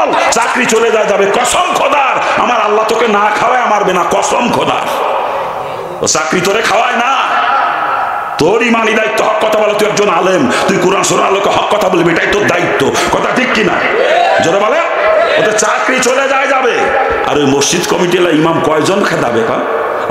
বল চাকরি চলে যাবে, কসম খোদার আমার আল্লাহ তোকে না খাওয়ায় মারবে না, কসম খোদার। ও চাকরি তোরে খাওয়ায় না, তোর ইমানি দায়িত্ব হক কথা বলো। তুই একজন আলেম, তুই কোরআন শোনার লোকে হক কথা বলবি, এটাই তোর দায়িত্ব। কথা ঠিক কিনা? জোরে বলে। ওদের চাকরি চলে যাবে। আর ওই মসজিদ কমিটি ইমাম কয়জন খেদাবে?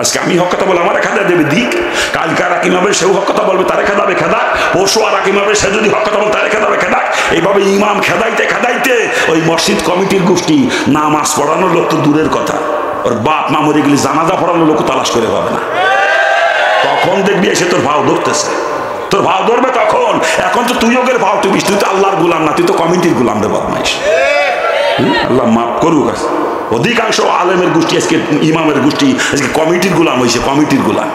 আজকে আমি হক কথা বলে আমার খেদা দেবে দিক, কালকে আর রাকিম হবে সেও হক কথা বলবে, তারে খেদাবে খেদা, পরশু আর রাকিম হবে সে যদি হক কথা বলে তারে খেদাবে খেদা। এইভাবে ইমাম খেদাইতে খেদাইতে ওই মসজিদ কমিটির গোষ্ঠী নামাজ পড়ানোর লোক তো দূরের কথা, ওর বাপ মা মরে গেলে জানাজা পড়ানোর লোক তালাশ করে পাবে না। তখন দেখবি এসে তোর ভাও ধরতেছে, তোর ভাও ধরবে তখন। এখন তো তুই ওদের ভাও তুই তুই তো আল্লাহর গুলাম না, তুই তো কমিটির গুলাম রে বদমাইশ। আল্লাহ মাফ করুক। অধিকাংশ আলেমের গোষ্ঠী আজকে, ইমামের গোষ্ঠী আজকে কমিটির গুলাম হয়েছে, কমিটির গুলাম।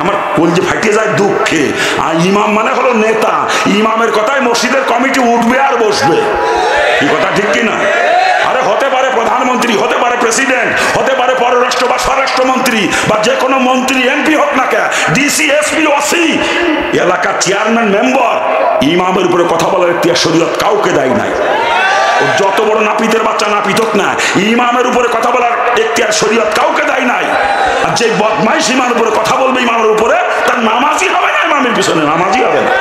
আমার কলজে ফাটিয়ে যায় দুঃখে। আর ইমাম মানে হলো নেতা, ইমামের কথায় মসজিদের কমিটি উঠবে আর বসবে। কি কথা ঠিক কিনা? আরে হতে পারে প্রধানমন্ত্রী, হতে পারে প্রেসিডেন্ট, হতে পারে পররাষ্ট্র বা স্বরাষ্ট্রমন্ত্রী বা যে কোনো মন্ত্রী, এমপি হোক না কে, ডিসি, এসপি, ওসি, এলাকার চেয়ারম্যান, মেম্বার, ইমামের উপরে কথা বলার ইখতিয়ার শরীয়ত কাউকে দেয় নাই। যত বড় নাপিতের বাচ্চা নাপিত হোক না, ইমামের উপরে কথা বলার ইখতিয়ার শরীয়ত কাউকে দেয় নাই। আর যে বদমাইশ ইমামের উপরে কথা বলবে, ইমামের উপরে, তার নামাজই হবে না, ইমামের পিছনে নামাজই হবে না।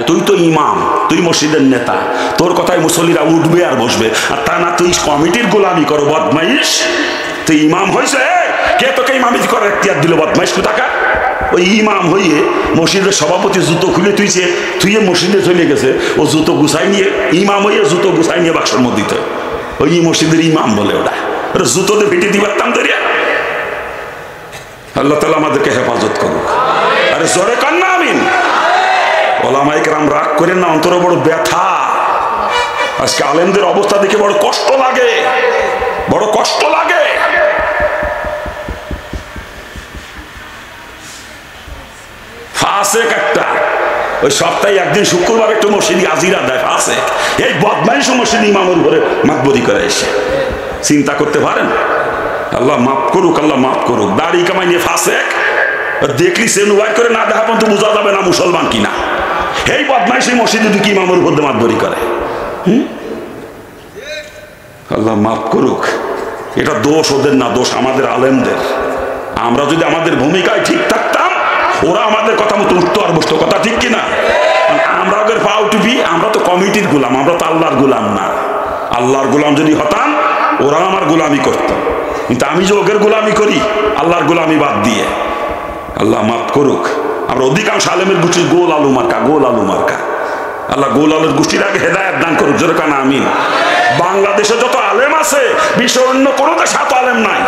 তুই তো ইমাম, তুই মসজিদের নেতা, তোর কথায় মুসল্লিরা উঠবে আর বসবে। আর তা না তুই কমিটির গোলামি করো, বদমাইশ। তুই ইমাম হয়েছে, কে তোকে ইমামিতি করার ইখতিয়ার দিল? বদমাইশ কোথাকার। ওই ইমাম হইয়ে মসজিদের সভাপতি জুতো খুলে তুইছে, তুই মসজিদে চলে গেছে, ও জুতো গুছাই নিয়ে, ইমাম হইয়ে জুতো গুছাই নিয়ে বাক্সর মধ্যে দিতে, ওই মসজিদের ইমাম বলে ওটা। ওটা জুতোতে ভেটে দিবারতাম ধরিয়া। আল্লাহ তাআলা আমাদেরকে হেফাজত করুক। আরে জোরে কান না আমিন। ওলামায়ে কেরাম রাগ করেন না, অন্তরে বড় ব্যথা। আজকে আলেমদের অবস্থা দেখে বড় কষ্ট লাগে, বড় কষ্ট লাগে। ফাসেক একটা, ওই সপ্তাহে একদিন শুক্রবার একটু মসজিদে আজিরা দেয়, ফাসেক। এই বদমাইশ মসজিদ ইমামের উপরে মাতবরি করে এসে, চিন্তা করতে পারেন? আল্লাহ মাফ করুক, আল্লাহ মাফ করুক। দাড়ি কামাই নিয়ে ফাসেক, দেখলি সেনু বাইর করে না দেখা পর্যন্ত বোঝা যাবে না মুসলমান কিনা। এই বদমাইশ মসজিদে দুই ইমামের উপর মাতবরি করে। আল্লাহ মাফ করুক। এটা দোষ ওদের না, দোষ আমাদের আলেমদের। আমরা যদি আমাদের ভূমিকায় ঠিক থাকতাম, ওরা আমাদের কথা মতো উঠতো আর বসতো। কথা ঠিক কিনা? আমরা ওদের পাও টিপি, আমরা তো কমিটির গোলাম, আমরা তো আল্লাহর গোলাম না। আল্লাহর গোলাম যদি হতাম, ওরা আমার গোলামি করত। কিন্তু আমি যে ওদের গোলামি করি আল্লাহর গোলামি বাদ দিয়ে। আল্লাহ মাফ করুক। আমরা অধিকাংশ আলেমের গোষ্ঠীর গোল আলু মার্কা, গোল আলু মার্কা। আল্লাহ গোল আলুর গোষ্ঠীর আগে হেদায়েত দান করুক। জোরে কানা আমিন। বাংলাদেশে যত আলেম আছে, বিশ্বের অন্য কোনো দেশে এত আলেম নাই।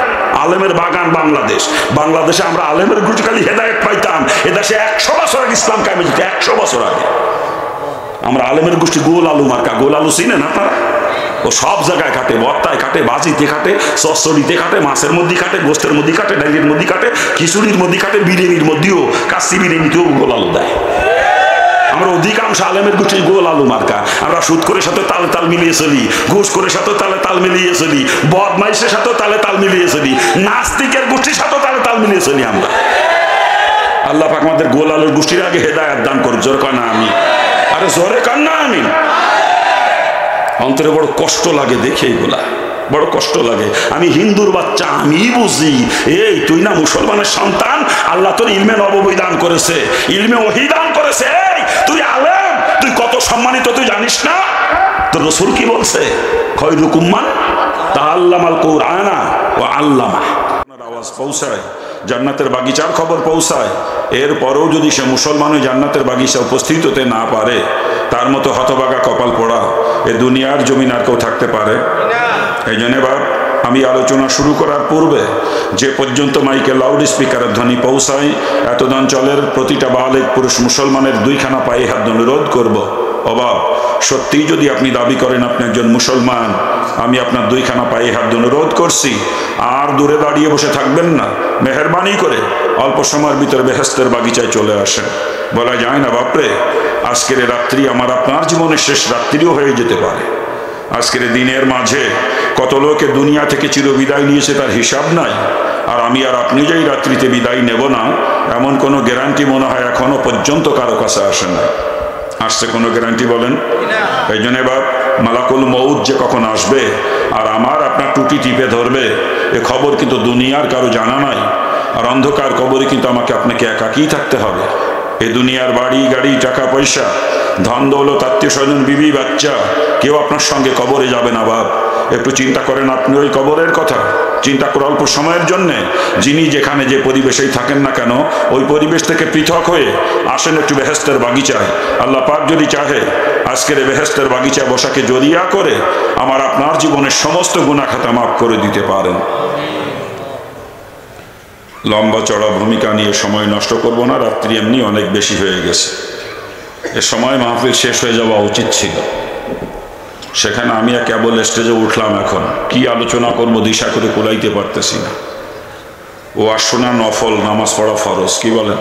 আলেমের বাগান বাংলাদেশ। বাংলাদেশে আমরা আলেমের গোষ্ঠী খালি হেদায়েত পাইতাম, এদেশে 100 বছর আগে ইসলাম কায়েম হয়েছে, 100 বছর আগে। আমরা আলেমের গোষ্ঠী গোল আলু মার্কা। গোল আলু চিনেন আপনারা? ও সব জায়গায় কাটে, বর্তায় কাটে, বাজিতে কাটে, চচ্চড়িতে কাটে, মাছের মধ্যে কাটে, গোস্তের মধ্যে কাটে, ডাইলের মধ্যে কাটে, খিচুড়ির মধ্যে কাটে, বিরিয়ানির মধ্যেও, কাচ্চি বিরিয়ানিতেও গোল আলু দেয়। আমরা অধিকাংশ আলেমের গোষ্ঠী গোল আলু মার্কা। আমরা সুদ করে সাথে তালে তাল মিলিয়ে চলি, ঘুষ করে সাথে তালে তাল মিলিয়ে চলি, বদমাইশের সাথে তালে তাল মিলিয়ে চলি, নাস্তিকের গোষ্ঠীর সাথে তালে তাল মিলিয়ে চলি আমরা। আল্লাহ পাক আমাদের গোল আলুর গোষ্ঠীর আগে হেদায়েত দান করুক। জোরে কান না আমি। আরে জোরে কান না আমি। অন্তরে বড় কষ্ট লাগে দেখে, এগুলা বড় কষ্ট লাগে। আমি হিন্দুর বাচ্চা, আমি বুঝি। এই তুই না মুসলমানের সন্তান, আল্লাহ তোর ইলমে নববী দান করেছে, ইলমে ওহী দান করেছে। এই তুই আলেম, তুই কত সম্মানিত তুই জানিস না? তোর রাসূল কি বলছে? খায়রুকুম মান তাআল্লামাল কুরআনা ওয়া আল্লামা। আওয়াজ পৌঁছায়, জান্নাতের বাগিচার খবর পৌঁছায়, এরপরেও যদি সে মুসলমান ওই জান্নাতের বাগিচা উপস্থিত হতে না পারে, তার মতো হতভাগা কপাল পোড়া এ দুনিয়ার জমিন আর কেউ থাকতে পারে? এই জন্য এবার আমি আলোচনা শুরু করার পূর্বে যে পর্যন্ত মাইকে লাউড স্পিকারের ধ্বনি পৌঁছায়, এতদ অঞ্চলের প্রতিটা বালেগ পুরুষ মুসলমানের 2খানা পায়ে হাত অনুরোধ করব। অবাব সত্যিই যদি আপনি দাবি করেন আপনি একজন মুসলমান, আমি আপনার 2খানা পায়ে হাত অনুরোধ করছি, আর দূরে দাঁড়িয়ে বসে থাকবেন না। মেহেরবানি করে অল্প সময়ের ভিতরে বেহেশতের বাগিচায় চলে আসেন। বলা যায় না বাপরে, আজকের রাত্রি আমার আপনার জীবনের শেষ রাত্রিও হয়ে যেতে পারে। আজকের দিনের মাঝে কত লোকে দুনিয়া থেকে চিরবিদায় নিয়েছে তার হিসাব নাই। আর আমি আর আপনি যে এই রাত্রিতে বিদায় নেব না, এমন কোনো গ্যারান্টি মনে হয় এখনো পর্যন্ত কারো কাছে আসে না। আসছে কোনো গ্যারান্টি বলেন? এই জন্য এবার মালাকুল মউত যে কখন আসবে আর আমার আপনার টুটি টিপে ধরবে, এ খবর কিন্তু দুনিয়ার কারো জানা নাই। আর অন্ধকার কবরে কিন্তু আমাকে আপনাকে একাকী থাকতে হবে। এই দুনিয়ার বাড়ি গাড়ি টাকা পয়সা ধন দৌলত আত্মীয় স্বজন বিবি বাচ্চা কেউ আপনার সঙ্গে কবরে যাবে না বাপ। একটু চিন্তা করেন আপনি ওই কবরের কথা, চিন্তা করে অল্প সময়ের জন্যে যিনি যেখানে যে পরিবেশেই থাকেন না কেন ওই পরিবেশ থেকে পৃথক হয়ে আসেন একটু বেহেশতের বাগিচায়। আল্লাহ পাক যদি চাহে আজকের এই বেহেশতের বাগিচায় বসাকে জড়িয়া করে আমার আপনার জীবনের সমস্ত গুনাহ খাতা মাফ করে দিতে পারেন। লম্বা চড়া ভূমিকা নিয়ে সময় নষ্ট করব না, রাত্রি এমনি অনেক বেশি হয়ে গেছে। এ সময় মাহফিল শেষ হয়ে যাওয়া উচিত ছিল। সেখানে আমি কেবল স্টেজে উঠলাম, এখন কি আলোচনা করবো দিশা করে কুলাইতে পারতেছি না। ওয়াজ শোনা নফল, নামাজ পড়া ফরজ, কি বলেন?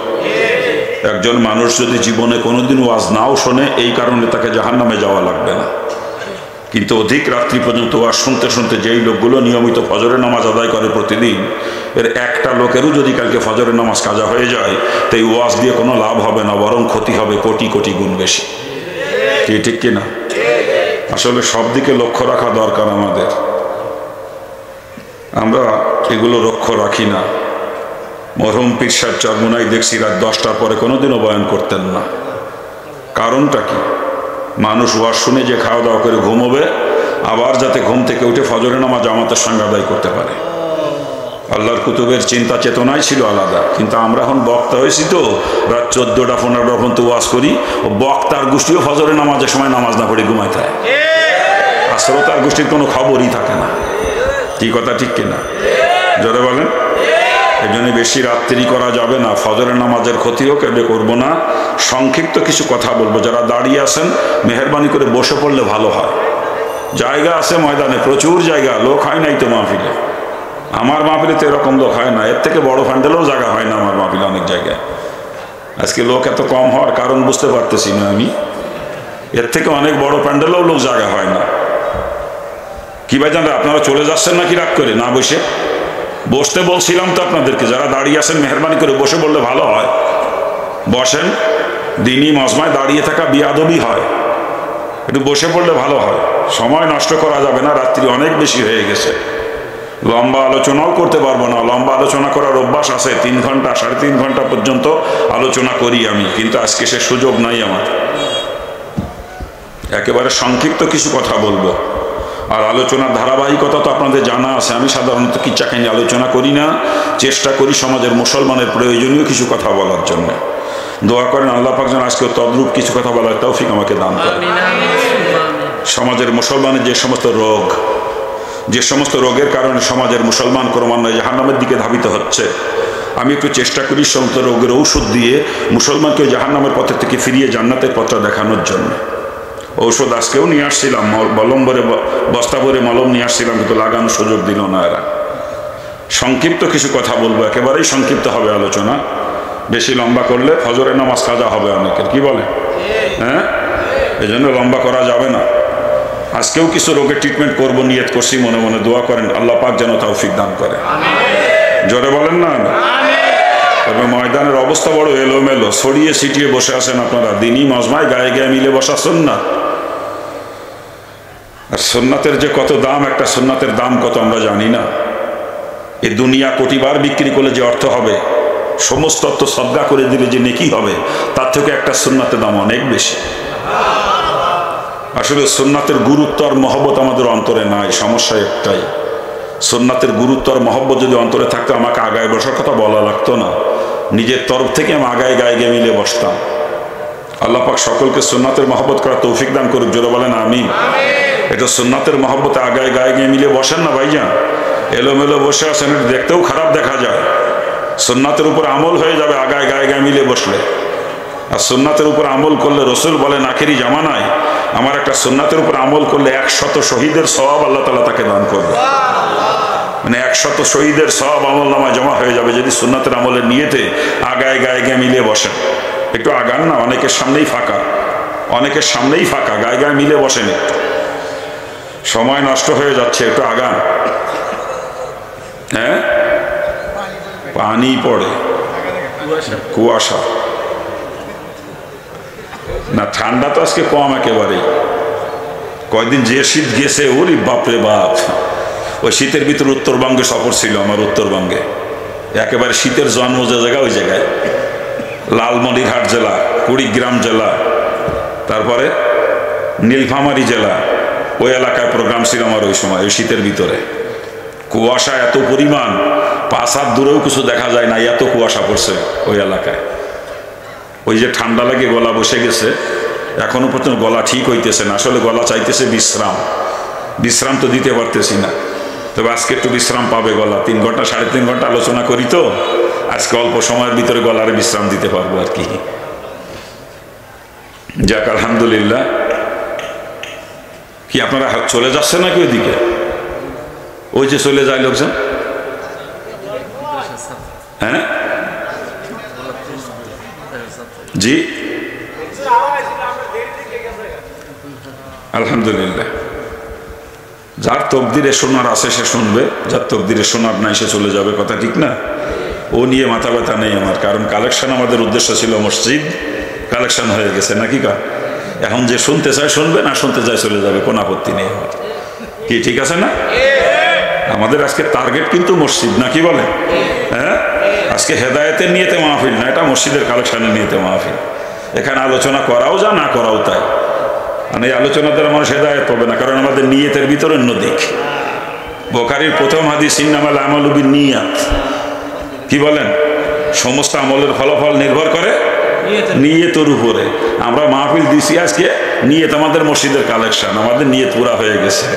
একজন মানুষ যদি জীবনে কোনোদিন ওয়াজ নাও শোনে এই কারণে তাকে জাহান্নামে যাওয়া লাগবে না, কিন্তু অধিক রাত্রি পর্যন্ত ওয়াজ শুনতে শুনতে যেই লোকগুলো নিয়মিত ফজরের নামাজ আদায় করে প্রতিদিন, এর একটা লোকেরও যদি কালকে ফজরের নামাজ কাজা হয়ে যায় তো এই ওয়াজ দিয়ে কোনো লাভ হবে না, বরং ক্ষতি হবে কোটি কোটি গুণ বেশি। কি ঠিক কিনা? আসলে সব দিকে লক্ষ্য রাখা দরকার আমাদের, আমরা এগুলো লক্ষ্য রাখি না। মরহুম পীর সাহেব চরমুনাই দেখছি রাত 10টার পরে কোনোদিনও বয়ান করতেন না। কারণটা কি? মানুষ ওয়াজ শুনে যে খাওয়া দাওয়া করে ঘুমোবে, আবার যাতে ঘুম থেকে উঠে ফজরের নামাজ জামাতের সঙ্গে আদায় করতে পারে। আল্লাহর কুতুবের চিন্তা চেতনাই ছিল আলাদা, কিন্তু আমরা এখন বক্তা হয়েছি তো রাত 14টা 15টা পর্যন্ত ওয়াজ করি। ও বক্তার গোষ্ঠীও ফজরের নামাজের সময় নামাজ না পড়ে ঘুমায় থাকে, আর শ্রোতার গোষ্ঠীর কোনো খবরই থাকে না। কি কথা ঠিক কিনা? জোরে বলেন। এই জন্য বেশি রাত্রি করা যাবে না, ফজরের নামাজের ক্ষতিও কেটে করবো না। সংক্ষিপ্ত কিছু কথা বলবো। যারা দাঁড়িয়ে আছেন মেহরবানি করে বসে পড়লে ভালো হয়। জায়গা আছে ময়দানে, প্রচুর জায়গা, লোক হয় নাই তো মাহফিলে। আমার মাহফিলে তো এরকম লোক হয় না, এর থেকে বড় প্যান্ডেলেও জায়গা হয় না আমার মাহফিলে অনেক জায়গায়। আজকে লোক এত কম হওয়ার কারণ বুঝতে পারতেছি না আমি। এর থেকে অনেক বড় প্যান্ডেলেও লোক জায়গা হয় না। কি ভাই জানরা আপনারা চলে যাচ্ছেন নাকি রাগ করে? না বসে বসতে বলছিলাম তো আপনাদেরকে, যারা দাঁড়িয়ে আছেন মেহরবানি করে বসে বললে ভালো হয়। বসেন, দিনই মজমায় দাঁড়িয়ে থাকা বিয়াদবি হয়, একটু বসে পড়লে ভালো হয়। সময় নষ্ট করা যাবে না, রাত্রি অনেক বেশি হয়ে গেছে। লম্বা আলোচনাও করতে পারবো না, লম্বা আলোচনা করার অভ্যাস আছে, 3 ঘন্টা 3.5 ঘন্টা পর্যন্ত আলোচনা করি আমি, কিন্তু আজকে সে সুযোগ নাই আমার। একেবারে সংক্ষিপ্ত কিছু কথা বলবো। আর আলোচনার ধারাবাহিকতা তো আপনাদের জানা আছে। আমি সাধারণত কিচ্ছা কাহিনী আলোচনা করি না, চেষ্টা করি সমাজের মুসলমানের প্রয়োজনীয় কিছু কথা বলার জন্য। দোয়া করেন আল্লাহ পাক যেন আজকে তদ্রূপ কিছু কথা বলার তৌফিক আমাকে দান করেন। সমাজের মুসলমানের যে সমস্ত রোগ, যে সমস্ত রোগের কারণে সমাজের মুসলমান ক্রমান্বয়ে জাহান্নামের দিকে ধাবিত হচ্ছে, আমি একটু চেষ্টা করি সমস্ত রোগের ঔষধ দিয়ে মুসলমানকে জাহান্নামের পথের থেকে ফিরিয়ে জান্নাতের পথটা দেখানোর জন্য। ঔষধ আজকেও নিয়ে আসছিলাম, মলম ভরে বস্তা ভরে মলম নিয়ে আসছিলাম, কিন্তু লাগানোর সুযোগ দিল না এরা। সংক্ষিপ্ত কিছু কথা বলবো, একেবারেই সংক্ষিপ্ত হবে আলোচনা। বেশি লম্বা করলে ফজরের নামাজ কাজা হবে অনেকের, কি বলে? হ্যাঁ, এই জন্য লম্বা করা যাবে না। আজকেও কিছু রোগের ট্রিটমেন্ট করবো, নিয়ত করছি, মনে মনে দোয়া করেন আল্লাহ পাক যেন তৌফিক দান করে। জোরে বলেন না। তবে ময়দানের অবস্থা বড় এলোমেলো, ছড়িয়ে ছিটিয়ে বসে আছেন আপনারা। দিনই মজমায় গায়ে গায়ে মিলে বসা সুন্নাত, আর সুন্নাতের যে কত দাম, একটা সুন্নাতের দাম কত আমরা জানি না। এই দুনিয়া কোটিবার বিক্রি করলে যে অর্থ হবে, সমস্ত অর্থ সদকা করে দিলে যে নেকি হবে, তার থেকে একটা সুন্নাতের দাম অনেক বেশি। আসলে সুন্নাতের গুরুত্ব আর মহব্বত আমাদের অন্তরে নাই। সমস্যা একটাই, সুন্নাতের গুরুত্ব আর মহব্বত যদি অন্তরে থাকতো আমাকে আগায় বসার কথা বলা লাগতো না। নিজের তরফ থেকে আমি আগায় গায়ে গিয়ে মিলে বসতাম। আল্লাহ পাক সকলকে সুন্নাতের মহব্বত করা তৌফিক দান করুক। জোরে বলেন আমিন। এটা সুন্নাতের মহব্বতে আগায় গায়ে গিয়ে মিলে বসেন না ভাইজান। এলোমেলো বসে আছেন, এটা দেখতেও খারাপ দেখা যায়। সুন্নাতের উপর আমল হয়ে যাবে আগায় গায়ে গায়ে মিলে বসলে। আর সুন্নাতের উপর আমল করলে রসুল বলেন আখেরি জামানায় আমার একটা সুন্নাতের উপর আমল করলে 100 শহীদের সওয়াব আল্লাহ তাআলা তাকে দান করবে। মানে 100 শহীদের সওয়াব আমল নামায় জমা হয়ে যাবে যদি সুন্নাতের আমলের নিয়েতে আগায় গায়ে গায়ে মিলে বসেন। একটু আগান না, অনেকের সামনেই ফাঁকা, অনেকের সামনেই ফাঁকা, গায়ে গায়ে মিলে বসেন। একটু সময় নষ্ট হয়ে যাচ্ছে, একটু আগান। হ্যাঁ, পানি পড়ে, কুয়াশা না, ঠান্ডা তো আজকে কম, একেবারেই কয়দিন যে শীত গেছে, ওরে বাপরে বাপ। ওই শীতের ভিতরে উত্তরবঙ্গে সফর ছিল আমার, উত্তরবঙ্গে একেবারে শীতের জন্ম যে জায়গা, ওই জায়গায় লালমনিরহাট জেলা, কুড়িগ্রাম জেলা, তারপরে নীলফামারী জেলা, ওই এলাকায় প্রোগ্রাম ছিল আমার ওই সময়। ওই শীতের ভিতরে কুয়াশা এত পরিমাণ, 5 হাত দূরেও কিছু দেখা যায় না, এত কুয়াশা পড়ছে ওই এলাকায়। ওই যে ঠান্ডা লাগে গলা বসে গেছে, এখনো পর্যন্ত গলা ঠিক হইতেছে না। আসলে গলা চাইতেছে বিশ্রাম, বিশ্রাম তো দিতে পারতেছি না। তবে আজকে একটু বিশ্রাম পাবে গলা। 3 ঘন্টা 3.5 ঘন্টা আলোচনা করি তো, আজকে অল্প সময়ের ভিতরে গলারে বিশ্রাম দিতে পারবো আর কি। যাক আলহামদুলিল্লাহ। কি আপনারা চলে যাচ্ছে নাকি ওইদিকে? ওই যে চলে যায় লোকজন, হ্যাঁ জি আলহামদুলিল্লাহ। যার তকদিরে শোনার আছে সে শুনবে, যার তকদিরে শোনার নাই সে চলে যাবে, কথা ঠিক না? ও নিয়ে মাথা ব্যথা নেই আমার, কারণ কালেকশন আমাদের উদ্দেশ্য ছিল মসজিদ, কালেকশন হয়ে গেছে নাকি কা। এখন যে শুনতে চায় শুনবে, না শুনতে চায় চলে যাবে, কোনো আপত্তি নেই আমার। কি ঠিক আছে না? আমাদের আজকে টার্গেট কিন্তু মসজিদ, নাকি বলে? হ্যাঁ, আজকে হেদায়েতের নিয়েতে মাহফিল না, এটা মসজিদের কালেকশনের নিয়েতে মাহফিল। এখানে আলোচনা করাও যা, না করাও তাই। মানে এই আলোচনা দ্বারা মানুষ হেদায়েত পাবে না, কারণ আমাদের নিয়তের ভিতরে অন্য দিক। বুখারীর প্রথম হাদিস, ইন্নামাল আমালু বিন্নিয়াত। কি বলেন? সমস্ত আমলের ফলাফল নির্ভর করে নিয়তের উপরে। আমরা মাহফিল দিছি আজকে, নিয়ত আমাদের মসজিদের কালেকশন, আমাদের নিয়ত পুরা হয়ে গেছে।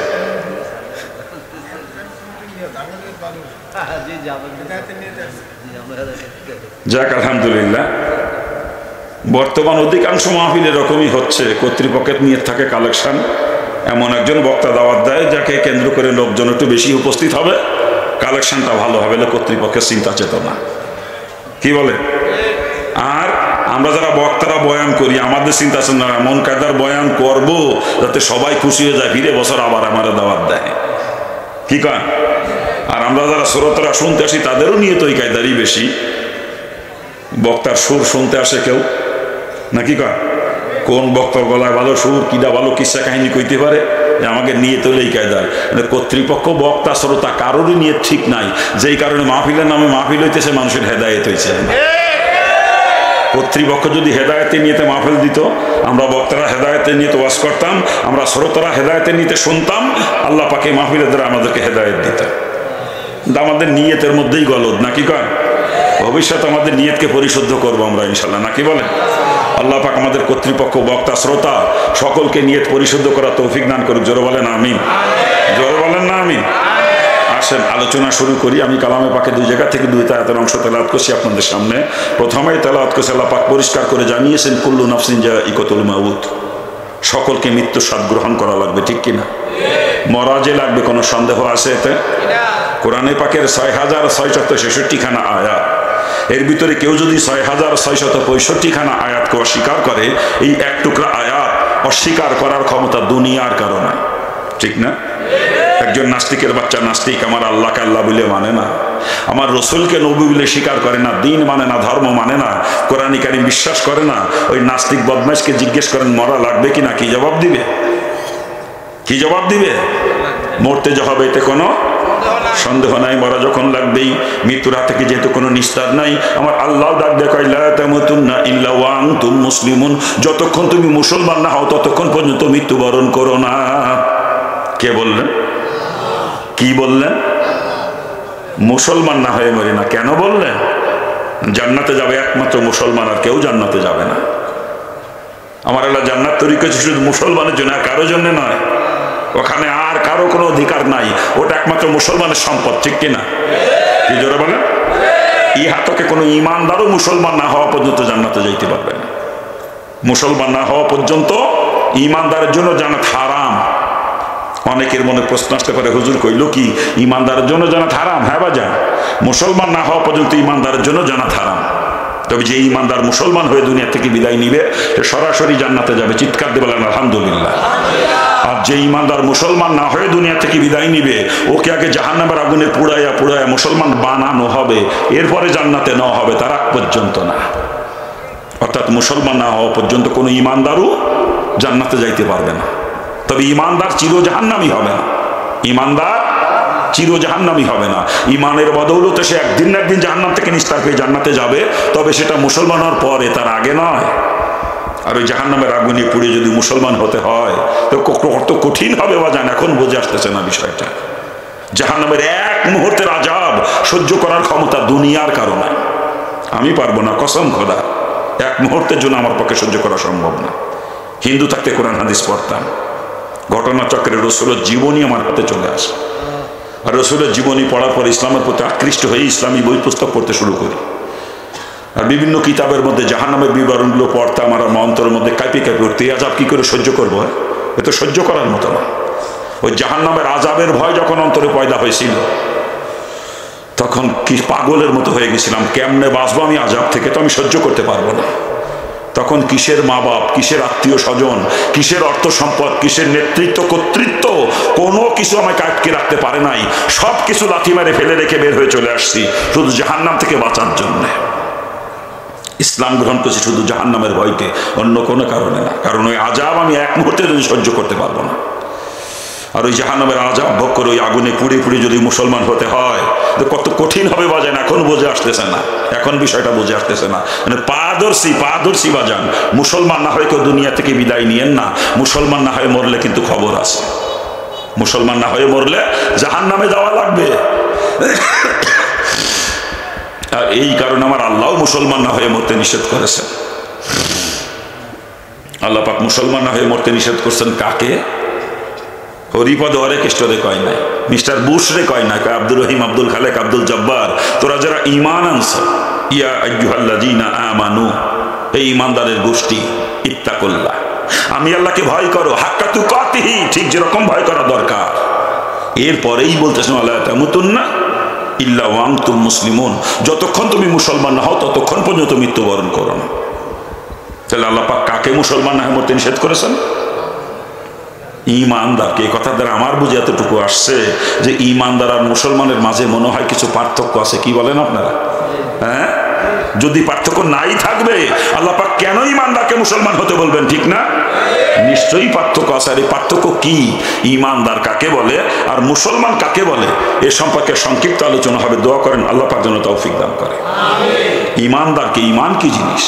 যাক আলহামদুলিল্লাহ। বর্তমান অধিকাংশ মাহফিল এরকমই হচ্ছে, কর্তৃপক্ষের নিয়ত থাকে কালেকশন, এমন একজন বক্তা দাওয়াত দেয় যাকে কেন্দ্র করে লোকজন একটু বেশি উপস্থিত হবে, কালেকশনটা ভালো হবে, কর্তৃপক্ষের চিন্তা চেতনা। কি বলে? আর আমরা যারা বক্তারা বয়ান করি, আমাদের চিন্তা চেতনা এমন কায়দার বয়ান করব যাতে সবাই খুশি হয়ে যায়, ফিরে বছর আবার আমার দাওয়াত দেয়। কি কন? আর আমরা যারা শ্রোতারা শুনতে আসি, তাদেরও নিয়ত ওই কায়দারই বেশি। বক্তার সুর শুনতে আসে কেউ, নাকি কন? কোন বক্তার গলায় ভালো সুর, কিডা ভালো কিসা কাহিনী কইতে পারে, আমাকে নিয়ে তোলে এই কায়দায়। কর্তৃপক্ষ, বক্তা, শ্রোতা কারোরই নিয়ে ঠিক নাই, যেই কারণে মাহফিলের নামে মাহফিল হইতেছে, মানুষের হেদায়েত হয়েছে। কর্তৃপক্ষ যদি হেদায়েতে নিয়েতে মাহফিল দিত, আমরা বক্তারা হেদায়েতে নিয়ে ওয়াজ করতাম, আমরা শ্রোতারা হেদায়েতে নিতে শুনতাম, আল্লাহ পাকে মাহফিলের দ্বারা আমাদেরকে হেদায়েত দিত। আমাদের নিয়তের মধ্যেই গলদ, নাকি কন? ভবিষ্যৎ আমাদের নিয়তকে পরিশুদ্ধ করবো আমরা ইনশাল্লাহ, নাকি বলেন? আল্লাহ পাক আমাদের কর্তৃপক্ষ, বক্তা, শ্রোতা সকলকে নিয়ত পরিশুদ্ধ করার তৌফিক দান করুক। জোরে বলেন আমিন, জোরে বলেন না আমিন। আসেন আলোচনা শুরু করি। আমি কালামে পাকে 2 জায়গা থেকে 2 আয়াতের অংশ তেলাওয়াত করছি আপনাদের সামনে। প্রথমেই তেলাওয়াত করছি, আল্লাহ পাক পরিষ্কার করে জানিয়েছেন, কুল্লু নাফসিন যায়িকাতুল মাউত, সকলকে মৃত্যুর স্বাদ গ্রহণ করা লাগবে, ঠিক কিনা? মরা যে লাগবে, কোনো সন্দেহ আছে এতে? কোরআনে পাকের 6666 খানা আয়াত, এর ভিতরে কেউ যদি 6665 খানা আয়াতকে অস্বীকার করে, এই এক টুকরা আয়াত অস্বীকার করার ক্ষমতা দুনিয়ার কারণে, ঠিক না? একজন নাস্তিকের বাচ্চা নাস্তিক, আমার আল্লাহকে আল্লাহ বলে মানে না, আমার রসুলকে নবী বলে স্বীকার করে না, দিন মানে না, ধর্ম মানে না, কোরআন কারীম বিশ্বাস করে না, ওই নাস্তিক বদমাইশকে জিজ্ঞেস করেন মরা লাগবে কিনা, কি জবাব দিবে? কি জবাব দিবে? মরতে হবে, এতে কোনো সন্দেহ নাই, মরা যখন লাগবেই, মৃত্যুর হাত থেকে যেহেতু কোনো নিস্তার নাই। আমার আল্লাহ ডাক দেখায়, লা তামুতুন্না ইল্লা ওয়া আনতুম মুসলিমুন, যতক্ষণ তুমি মুসলমান না হও ততক্ষণ পর্যন্ত মৃত্যুবরণ করো না। কে বললেন? কি বললেন? মুসলমান না হয়ে মরি না। কেন বললেন? জান্নাতে যাবে একমাত্র মুসলমান, আর কেউ জান্নাতে যাবে না। আমার আল্লাহ জান্নাত তৈরি করেছে শুধু মুসলমানের জন্য, আর কারোর জন্য নয়। ওখানে আর কারো কোনো অধিকার নাই, ওটা একমাত্র মুসলমানের সম্পদ, ঠিক কিনা? কি জোরে বলেন? ইহাতকে কোনো ইমানদারও মুসলমান না হওয়া পর্যন্ত জান্নাতে যাইতে পারবে না। মুসলমান না হওয়া পর্যন্ত ইমানদারের জন্য জান্নাত হারাম। অনেকের মনে প্রশ্ন আসতে পারে, হুজুর কইল কি ইমানদারের জন্য জান্নাত হারাম? হ্যাঁ বাজান, মুসলমান না হওয়া পর্যন্ত ইমানদারের জন্য জান্নাত হারাম। তবে যে ইমানদার মুসলমান হয়ে দুনিয়া থেকে বিদায় নিবে, সে সরাসরি জান্নাতে যাবে। চিৎকার দিয়ে বলেন আলহামদুলিল্লাহ। আর যে ইমানদার মুসলমান না হয়ে দুনিয়া থেকে বিদায় নিবে, ওকে আগে জাহান্নামের আগুনে পুড়াইয়া পুড়াইয়া মুসলমান বানানো হবে, এরপরে জান্নাতে নেওয়া হবে, তার আগ পর্যন্ত না। অর্থাৎ মুসলমান না হওয়া পর্যন্ত কোনো ইমানদারও জান্নাতে যাইতে পারবে না। তবে ইমানদার চির জাহান্নামী হবে না। ইমানদার চির জাহান্নামী হবে না। ইমানের বদৌলতে সে একদিন না একদিন জাহান্নাম থেকে নিস্তার পেয়ে জান্নাতে যাবে, তবে সেটা মুসলমান হওয়ার পরে, তার আগে নয়। আর ওই জাহান্নামের আগুনে পুড়ে যদি মুসলমান হতে হয় তো কত কঠিন হবে বাজান, এখন বুঝে আসতেছে না বিষয়টা। জাহান্নামের এক মুহূর্তের আযাব সহ্য করার ক্ষমতা দুনিয়ার কারণে আমি পারবো না, কসম খোদা, এক মুহূর্তের জন্য আমার পক্ষে সহ্য করা সম্ভব না। হিন্দু থাকতে কোরআন হাদিস পড়তাম, ঘটনাচক্রে রসুলের জীবনী আমার হাতে চলে আসে, আর রসুলের জীবনী পড়ার পর ইসলামের প্রতি আকৃষ্ট হয়ে ইসলামী বই পুস্তক পড়তে শুরু করি। আর বিভিন্ন কিতাবের মধ্যে জাহান্নামের বিবরণগুলো পড়তাম, আর আমার অন্তরের মধ্যে কাঁপি কাঁপি উঠতে, এই আযাব কি করে সহ্য করবো? এ তো সহ্য করার মতো না। ওই জাহান্নামের আযাবের ভয় যখন অন্তরে পয়দা হয়েছিল, তখন কি পাগলের মতো হয়ে গেছিলাম, কেমনে বাঁচবো আমি আযাব থেকে, তো আমি সহ্য করতে পারবো না। তখন কিসের মা বাপ, কিসের আত্মীয় স্বজন, কিসের অর্থ সম্পদ, কিসের নেতৃত্ব কর্তৃত্ব, কোনো কিছু আমাকে আটকে রাখতে পারে নাই। সব কিছু লাথি মেরে ফেলে রেখে বের হয়ে চলে আসছি শুধু জাহান্নাম থেকে বাঁচার জন্য। ইসলাম গ্রহণ করছি শুধু জাহান্নামের ভয়তে, অন্য কোনো কারণে না। কারণ ওই আযাব আমি এক মুহূর্তে যদি সহ্য করতে পারবো না। আর ওই জাহান্নামের আযাব ভোগ করে ওই আগুনে পুড়ে পুড়ে যদি মুসলমান হতে হয় তো কত কঠিন হবে বাজান, এখন বুঝে আসতেছে না, এখন বিষয়টা বুঝে আসতেছে না। মানে পারদর্শী বাজান, মুসলমান না হয়ে কেউ দুনিয়া থেকে বিদায় নিয়েন না। মুসলমান না হয়ে মরলে কিন্তু খবর আছে, মুসলমান না হয়ে মরলে জাহান্নামে যাওয়া লাগবে। আর এই কারণে আমার আল্লাহ মুসলমান না হয়ে মরতে নিষেধ করেছেন। আল্লাহ পাক মুসলমান না হয়ে মরতে নিষেধ করছেন কাকে? হরিপদ হরে কৃষ্ণরে কয় নাই, মিস্টার বুশ রে কয় না, কয় আব্দুর রহিম, আব্দুল খালেক, আব্দুল জব্বার, তোরা যারা ঈমান আনছো, ইয়া আইয়ুহাল্লাযীনা আমানু, এই ঈমানদারের গোষ্ঠী, ইত্তাকুল্লাহ, আমি আল্লাহকে ভয় করো, হাক্কা তুকাতিহি, ঠিক যেরকম ভয় করা দরকার। এরপরেই বলতেছেন ওয়ালা তামুতুন্না ইল্লা ওয়া আনতুম মুসলিমুন, যতক্ষণ তুমি মুসলমান না হও ততক্ষণ পর্যন্ত মৃত্যুবরণ করো না। তাহলে আল্লাহ পাক কাকে মুসলমান না হয়ে মরতে নিষেধ করেছেন? ঈমানদারকে। এই কথা দ্বারা আমার বুঝে এতটুকু আসছে যে ঈমানদার আর মুসলমানের মাঝে মনে হয় কিছু পার্থক্য আছে। কি বলেন আপনারা? হ্যাঁ, যদি পার্থক্য নাই থাকবে আল্লাহ পাক কেন ঈমানদারকে মুসলমান হতে বলবেন? ঠিক না? নিশ্চয়ই পার্থক্য আছে। আর এই পার্থক্য কি? ঈমানদার কাকে বলে আর মুসলমান কাকে বলে, এ সম্পর্কে সংক্ষিপ্ত আলোচনা হবে। দোয়া করেন আল্লাহ পাক যেন তৌফিক দান করে। ঈমানদারকে, ঈমান কি জিনিস